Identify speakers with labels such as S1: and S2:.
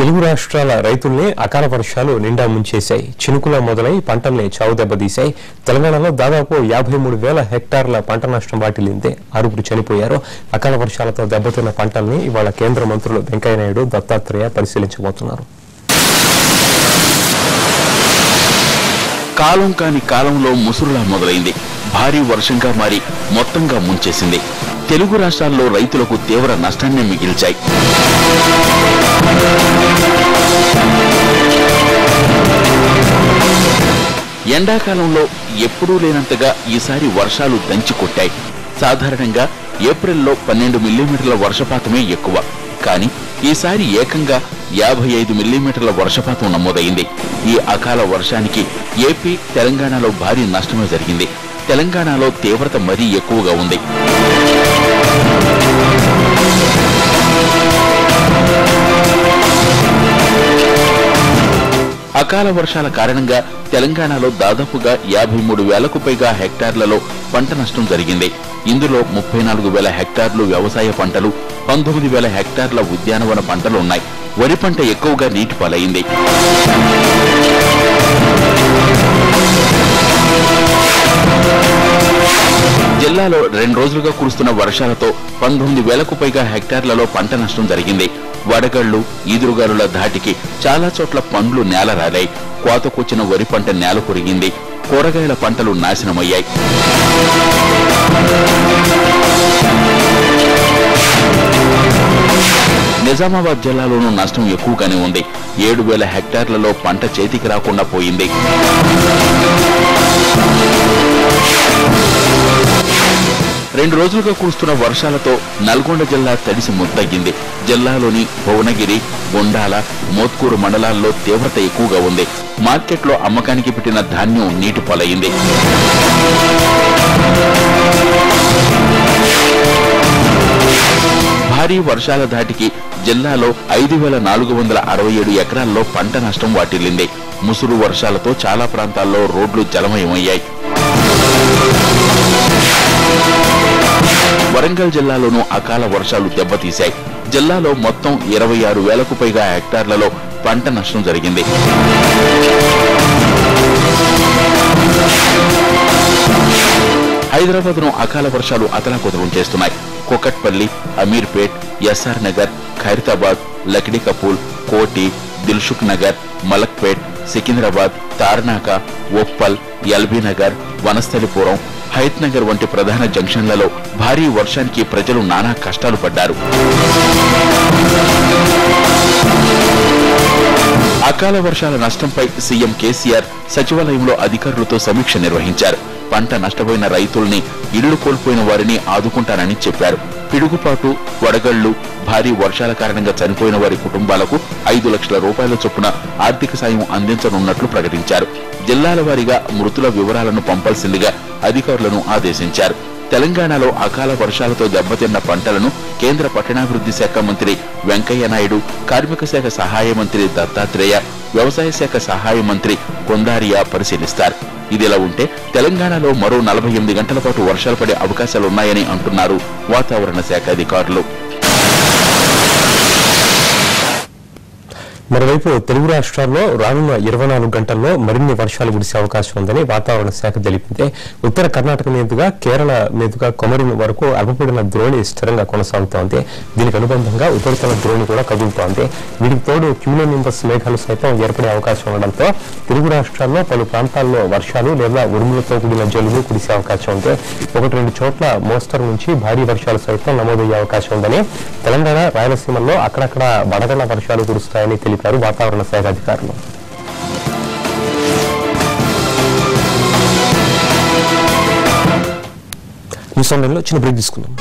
S1: తెలుగు రాష్ట్రాల రైతుల్ని అకాల వర్షాలు నిండా ముంచేశాయి. చినుకుల మొదలై పంటల్ని చావు దెబ్బతీశాయి. తెలంగాణలో దాదాపు 53,000 హెక్టార్ల పంట నష్టం వాటిల్లింది. 6 చనిపోయారు. అకాల వర్షాలతో దెబ్బతిన్న పంటల్ని ఇవాళ కేంద్ర మంత్రులు వెంకయ్యనాయుడు, దత్తాత్రేయ పరిశీలించబోతున్నారు.
S2: కాలం కాని కాలంలో ముసురులా మొదలైంది. భారీ వర్షంగా మారి మొత్తంగా ముంచేసింది. తెలుగు రాష్ట్రాల్లో రైతులకు తీవ్ర నష్టాన్ని మిగిల్చాయి. ఎండాకాలంలో ఎప్పుడూ లేనంతగా ఈసారి వర్షాలు దంచికొట్టాయి. సాధారణంగా ఏప్రిల్లో 12 మిల్లీమీటర్ల వర్షపాతమే ఎక్కువ. కానీ ఈసారి ఏకంగా 55 మిల్లీమీటర్ల వర్షపాతం నమోదైంది. ఈ అకాల వర్షానికి ఏపీ, తెలంగాణలో భారీ నష్టమే జరిగింది. తెలంగాణలో తీవ్రత మరీ ఎక్కువగా ఉంది. అకాల వర్షాల కారణంగా తెలంగాణలో దాదాపుగా 53,000కు పైగా హెక్టార్లలో పంట నష్టం జరిగింది. ఇందులో 34,000 హెక్టార్లు వ్యవసాయ పంటలు, 19,000 హెక్టార్ల ఉద్యానవన పంటలు ఉన్నాయి. వరి పంట ఎక్కువగా నీటిపాలైంది. జిల్లాలో 2 రోజులుగా కురుస్తున్న వర్షాలతో 19,000కు పైగా హెక్టార్లలో పంట నష్టం జరిగింది. వడగళ్లు, ఈదురుగాలుల ధాటికి చాలా చోట్ల పండ్లు నేలరాలాయి. కోతకొచ్చిన వరి పంట నేల కొరిగింది. కూరగాయల పంటలు నాశనమయ్యాయి. నిజామాబాద్ జిల్లాలోనూ నష్టం ఎక్కువగానే ఉంది. 7,000 హెక్టార్లలో పంట చేతికి రాకుండా పోయింది. రెండు రోజులుగా కురుస్తున్న వర్షాలతో నల్గొండ జిల్లా తడిసి ముద్దగింది. జిల్లాలోని భువనగిరి, బొండాల, మోత్కూరు మండలాల్లో తీవ్రత ఎక్కువగా ఉంది. మార్కెట్లో అమ్మకానికి పెట్టిన ధాన్యం నీటిపాలైంది. భారీ వర్షాల ధాటికి జిల్లాలో 5,467 ఎకరాల్లో పంట నష్టం వాటిల్లింది. ముసురు వర్షాలతో చాలా ప్రాంతాల్లో రోడ్లు జలమయమయ్యాయి. వరంగల్ జిల్లాలోనూ అకాల వర్షాలు దెబ్బతీశాయి. జిల్లాలో మొత్తం 26,000కు పైగా హెక్టార్లలో పంట నష్టం జరిగింది. హైదరాబాద్ను అకాల వర్షాలు అతలాకుతలం చేస్తున్నాయి. కుకట్పల్లి, అమీర్పేట్, ఎస్ఆర్ నగర్, ఖైరతాబాద్, లక్డీ కపూల్, కోటి, దిల్సుఖ్ నగర్, మలక్పేట్, సికింద్రాబాద్, తార్నాక, ఉప్పల్, ఎల్బీ నగర్, వనస్థలిపురం, హైత్ నగర్ వంటి ప్రధాన జంక్షన్లలో భారీ వర్షానికి ప్రజలు నానా కష్టాలు పడ్డారు. అకాల వర్షాల నష్టంపై సీఎం కేసీఆర్ సచివాలయంలో అధికారులతో సమీక్ష నిర్వహించారు. పంట నష్టపోయిన రైతుల్ని, ఇళ్లు కోల్పోయిన వారిని ఆదుకుంటానని చెప్పారు. పిడుగుపాటు, వడగళ్లు, భారీ వర్షాల కారణంగా చనిపోయిన వారి కుటుంబాలకు 5 లక్షల రూపాయల చొప్పున ఆర్థిక సాయం అందించనున్నట్లు ప్రకటించారు. జిల్లాల వారీగా మృతుల వివరాలను పంపాల్సిందిగా అధికారులను ఆదేశించారు. తెలంగాణలో అకాల వర్షాలతో దెబ్బతిన్న పంటలను కేంద్ర పట్టణాభివృద్ధి శాఖ మంత్రి వెంకయ్యనాయుడు, కార్మిక శాఖ సహాయ మంత్రి దత్తాత్రేయ, వ్యవసాయ శాఖ సహాయ మంత్రి కొందారియా పరిశీలిస్తారు. ఇదిలా ఉంటే తెలంగాణలో మరో 48 గంటల పాటు వర్షాలు పడే అవకాశాలున్నాయని అంటున్నారు వాతావరణ శాఖ అధికారులు.
S1: మరోవైపు తెలుగు రాష్ట్రాల్లో రానున్న 24 గంటల్లో మరిన్ని వర్షాలు కురిసే అవకాశం ఉందని వాతావరణ శాఖ తెలిపింది. ఉత్తర కర్ణాటక మీదుగా, కేరళ మీదుగా కొమరిన్ వరకు అల్పపీడన ద్రోణి స్థిరంగా కొనసాగుతోంది. దీనికి అనుబంధంగా ఉపరితల ద్రోణి కూడా కదులుతోంది. వీటికి తోడు క్యూలోనింబస్ మేఘాలు సైతం ఏర్పడే అవకాశం ఉండడంతో తెలుగు రాష్ట్రాల్లో పలు ప్రాంతాల్లో వర్షాలు లేదా ఉరుములతో కూడిన జల్లులు కురిసే అవకాశం ఉంది. 1-2 చోట్ల మోస్తరు నుంచి భారీ వర్షాలు సైతం నమోదయ్యే అవకాశం ఉందని, తెలంగాణ, రాయలసీమల్లో అక్కడక్కడ వడగళ్ల వర్షాలు కురుస్తాయని తెలిపారు వాతావరణ శాఖ అధికారులు. ఈ సమయంలో చిన్న బ్రేక్ తీసుకుందాం.